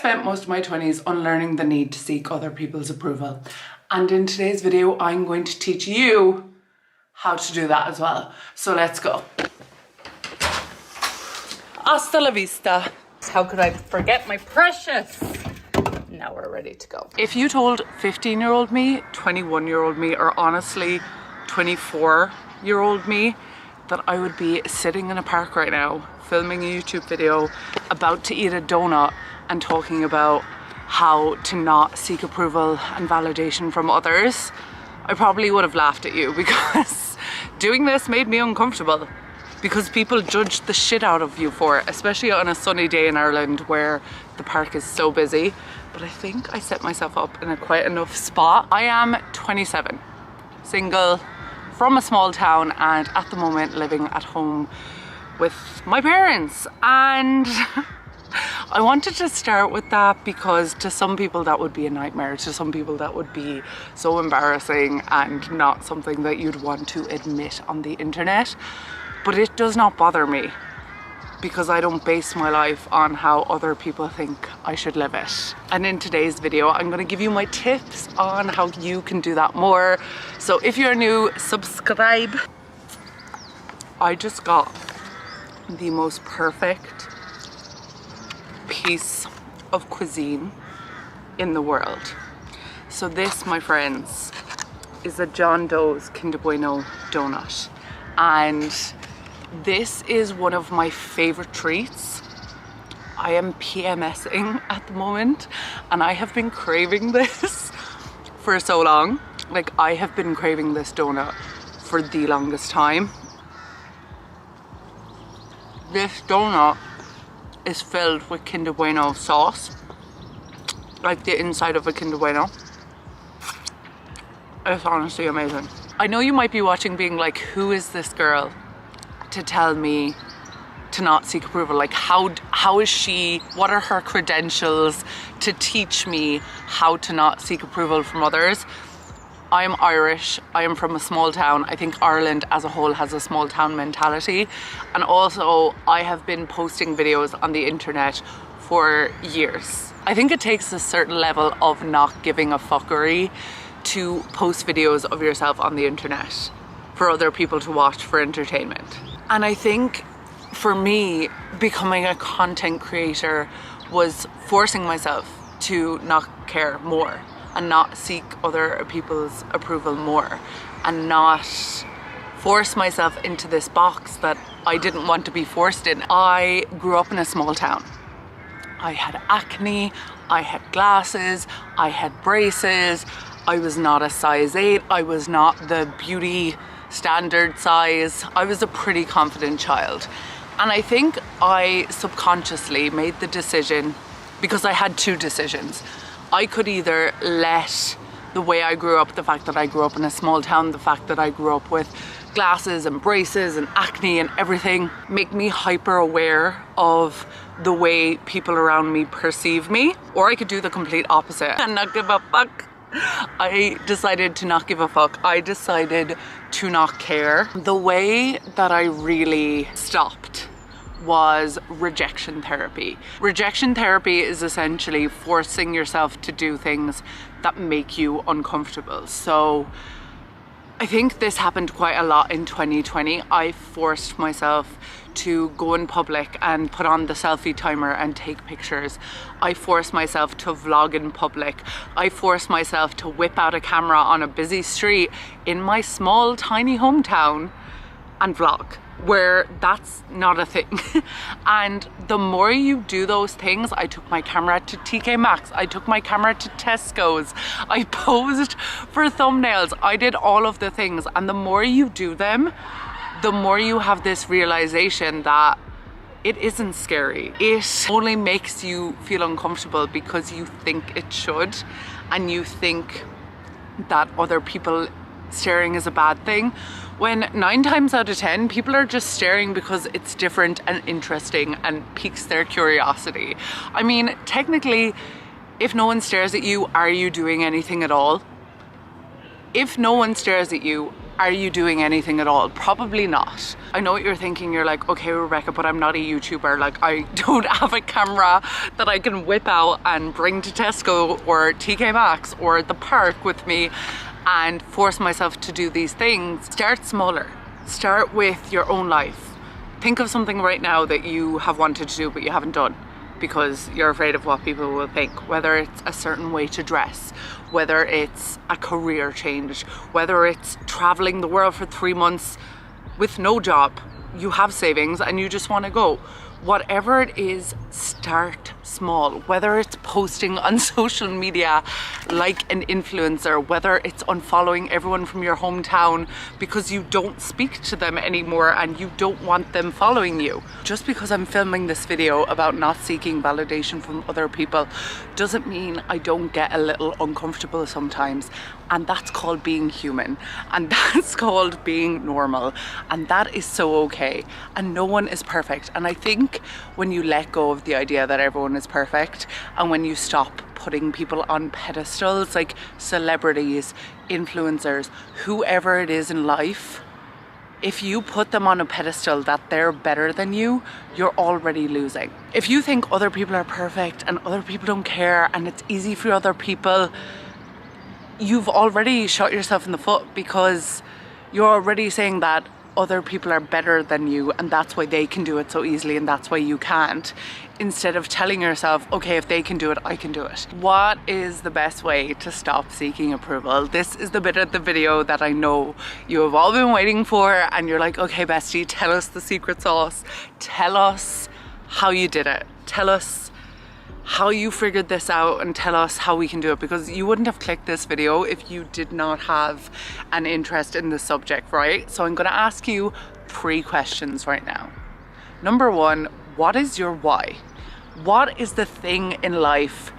spent most of my 20s unlearning the need to seek other people's approval. And in today's video, I'm going to teach you how to do that as well. So let's go. Hasta la vista. How could I forget my precious? Now we're ready to go. If you told 15-year-old me, 21-year-old me, or honestly 24-year-old me that I would be sitting in a park right now filming a YouTube video about to eat a donut and talking about how to not seek approval and validation from others, I probably would have laughed at you, because doing this made me uncomfortable, because people judge the shit out of you for it, especially on a sunny day in Ireland where the park is so busy. But I think I set myself up in a quite enough spot. I am 27, single, from a small town, and at the moment living at home with my parents. And I wanted to start with that because to some people that would be a nightmare. To some people that would be so embarrassing and not something that you'd want to admit on the internet. But it does not bother me, because I don't base my life on how other people think I should live it. And in today's video, I'm gonna give you my tips on how you can do that more. So if you're new, subscribe. I just got the most perfect piece of cuisine in the world. So this, my friends, is a John Doe's Kinder Bueno donut. And this is one of my favorite treats. I am PMSing at the moment, and I have been craving this for so long. Like, I have been craving this donut for the longest time. This donut is filled with Kinder Bueno sauce, like the inside of a Kinder Bueno. It's honestly amazing. I know you might be watching being like, who is this girl to tell me to not seek approval? Like, how is she, what are her credentials to teach me how to not seek approval from others? I'm Irish, I am from a small town. I think Ireland as a whole has a small town mentality. And also, I have been posting videos on the internet for years. I think it takes a certain level of not giving a fuckery to post videos of yourself on the internet for other people to watch for entertainment. And I think for me, becoming a content creator was forcing myself to not care more and not seek other people's approval more, and not force myself into this box that I didn't want to be forced in. I grew up in a small town. I had acne, I had glasses, I had braces, I was not a size 8, I was not the beauty standard size. I was a pretty confident child. And I think I subconsciously made the decision, because I had two decisions. I could either let the way I grew up, the fact that I grew up in a small town, the fact that I grew up with glasses and braces and acne and everything, make me hyper aware of the way people around me perceive me, or I could do the complete opposite and not give a fuck. I decided to not give a fuck. I decided to not care. The way that I really stopped was rejection therapy. Rejection therapy is essentially forcing yourself to do things that make you uncomfortable. So I think this happened quite a lot in 2020. I forced myself to go in public and put on the selfie timer and take pictures. I forced myself to vlog in public. I forced myself to whip out a camera on a busy street in my small, tiny hometown and vlog, where that's not a thing. And the more you do those things, I took my camera to TK Maxx, I took my camera to Tesco's, I posed for thumbnails, I did all of the things. And the more you do them, the more you have this realization that it isn't scary. It only makes you feel uncomfortable because you think it should, and you think that other people staring is a bad thing, when 9 times out of 10 people are just staring because it's different and interesting and piques their curiosity. I mean, technically, if no one stares at you, are you doing anything at all? If no one stares at you, Are you doing anything at all? Probably not. I know what you're thinking. You're like, okay, Rebecca, but I'm not a YouTuber. Like, I don't have a camera that I can whip out and bring to Tesco or TK Maxx or the park with me and force myself to do these things. Start smaller. Start with your own life. Think of something right now that you have wanted to do but you haven't done because you're afraid of what people will think, whether it's a certain way to dress, whether it's a career change, whether it's traveling the world for 3 months with no job. You have savings and you just want to go. Whatever it is, start small. Whether it's posting on social media like an influencer, whether it's unfollowing everyone from your hometown because you don't speak to them anymore and you don't want them following you. Just because I'm filming this video about not seeking validation from other people doesn't mean I don't get a little uncomfortable sometimes. And that's called being human, and that's called being normal, and that is so okay. And no one is perfect. And I think when you let go of the idea that everyone is perfect, and when you stop putting people on pedestals like celebrities, influencers, whoever it is in life, if you put them on a pedestal that they're better than you, you're already losing. If you think other people are perfect and other people don't care and it's easy for other people, you've already shot yourself in the foot, because you're already saying that other people are better than you and that's why they can do it so easily and that's why you can't, instead of telling yourself, okay, if they can do it, I can do it. What is the best way to stop seeking approval? This is the bit of the video that I know you have all been waiting for, and you're like, okay, bestie, tell us the secret sauce. Tell us how you did it. Tell us how you figured this out and tell us how we can do it, because you wouldn't have clicked this video if you did not have an interest in the subject, right? So I'm going to ask you 3 questions right now. Number 1, what is your why? What is the thing in life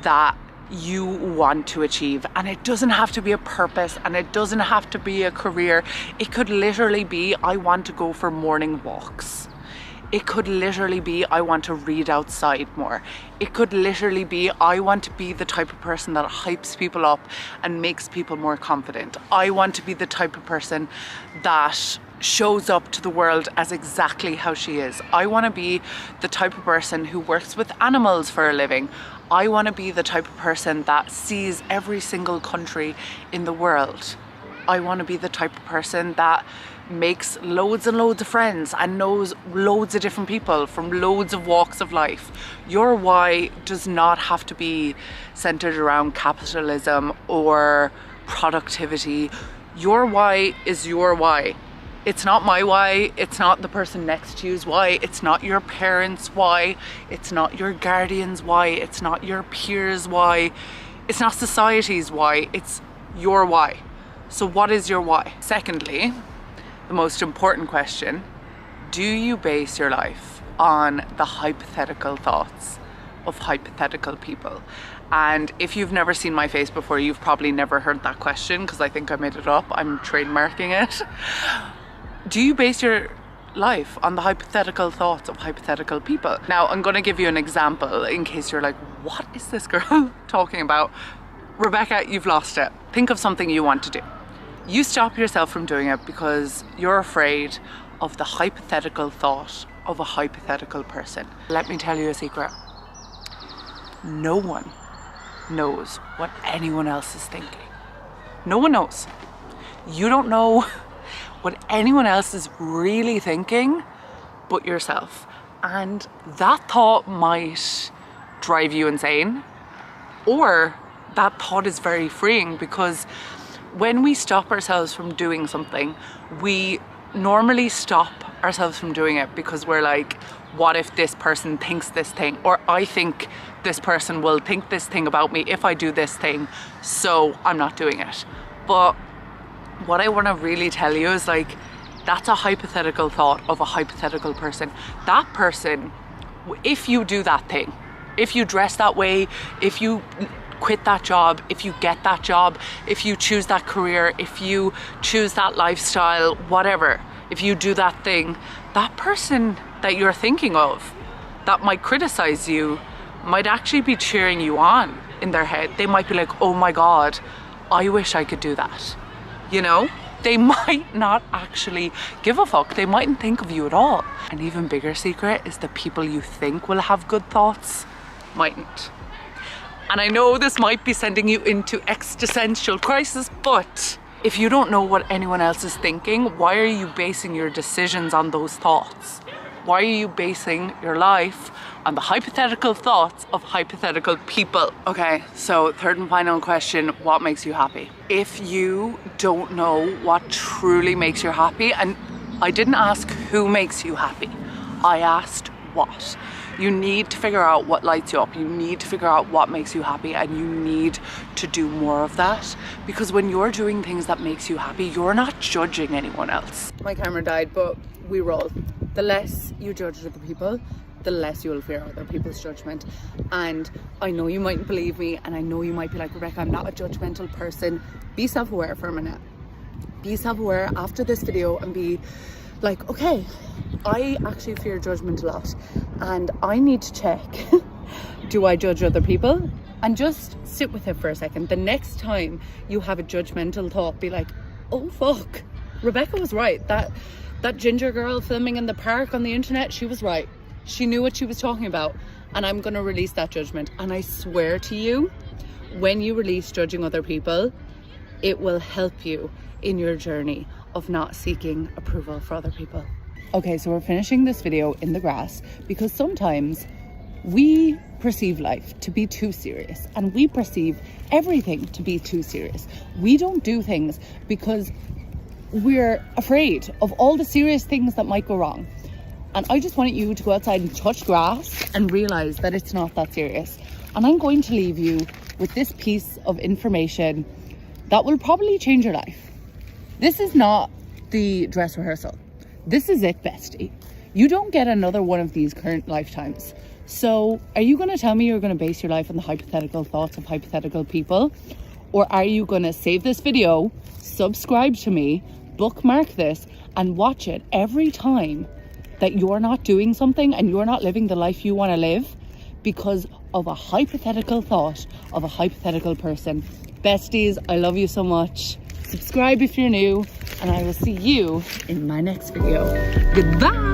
that you want to achieve? And it doesn't have to be a purpose and it doesn't have to be a career. It could literally be, I want to go for morning walks. It could literally be, I want to read outside more. It could literally be, I want to be the type of person that hypes people up and makes people more confident. I want to be the type of person that shows up to the world as exactly how she is. I want to be the type of person who works with animals for a living. I want to be the type of person that sees every single country in the world. I want to be the type of person that makes loads and loads of friends and knows loads of different people from loads of walks of life. Your why does not have to be centered around capitalism or productivity. Your why is your why. It's not my why, it's not the person next to you's why, it's not your parents' why, it's not your guardian's why, it's not your peers' why, it's not society's why, it's your why. So what is your why? Secondly, the most important question, do you base your life on the hypothetical thoughts of hypothetical people? And if you've never seen my face before, you've probably never heard that question, because I think I made it up. I'm trademarking it. Do you base your life on the hypothetical thoughts of hypothetical people? Now, I'm going to give you an example in case you're like, what is this girl talking about? Rebecca, you've lost it. Think of something you want to do. You stop yourself from doing it because you're afraid of the hypothetical thought of a hypothetical person. Let me tell you a secret. No one knows what anyone else is thinking. No one knows. You don't know what anyone else is really thinking but yourself. And that thought might drive you insane, or that thought is very freeing, because when we stop ourselves from doing something, we normally stop ourselves from doing it because we're like, what if this person thinks this thing? Or I think this person will think this thing about me if I do this thing, so I'm not doing it. But what I want to really tell you is, like, that's a hypothetical thought of a hypothetical person. That person, if you do that thing, if you dress that way, if you quit that job, if you get that job, if you choose that career, if you choose that lifestyle, whatever, if you do that thing, that person that you're thinking of that might criticize you might actually be cheering you on in their head. They might be like, oh my God, I wish I could do that. You know, They might not actually give a fuck. They mightn't think of you at all. An even bigger secret is the people you think will have good thoughts mightn't. And I know this might be sending you into existential crisis, but if you don't know what anyone else is thinking, why are you basing your decisions on those thoughts? Why are you basing your life on the hypothetical thoughts of hypothetical people? Okay, so third and final question, what makes you happy? If you don't know what truly makes you happy, and I didn't ask who makes you happy, I asked what. You need to figure out what lights you up. You need to figure out what makes you happy, and you need to do more of that, because when you're doing things that makes you happy, you're not judging anyone else. My camera died, but we roll. The less you judge other people, the less you will fear other people's judgment. And I know you mightn't believe me, and I know you might be like, Rebecca, I'm not a judgmental person. Be self-aware for a minute. Be self-aware after this video and be like, okay, I actually fear judgment a lot, and I need to check, do I judge other people? And just sit with it for a second. The next time you have a judgmental thought, be like, oh fuck, Rebecca was right. That ginger girl filming in the park on the internet, she was right. She knew what she was talking about, and I'm gonna release that judgment. And I swear to you, when you release judging other people, it will help you in your journey of not seeking approval for other people. Okay, so we're finishing this video in the grass because sometimes we perceive life to be too serious, and we perceive everything to be too serious. We don't do things because we're afraid of all the serious things that might go wrong. And I just want you to go outside and touch grass and realize that it's not that serious. And I'm going to leave you with this piece of information that will probably change your life. This is not the dress rehearsal. This is it, bestie. You don't get another one of these current lifetimes. So are you going to tell me you're going to base your life on the hypothetical thoughts of hypothetical people? Or are you going to save this video, subscribe to me, bookmark this, and watch it every time that you're not doing something and you're not living the life you want to live because of a hypothetical thought of a hypothetical person? Besties, I love you so much. Subscribe if you're new, and I will see you in my next video. Goodbye.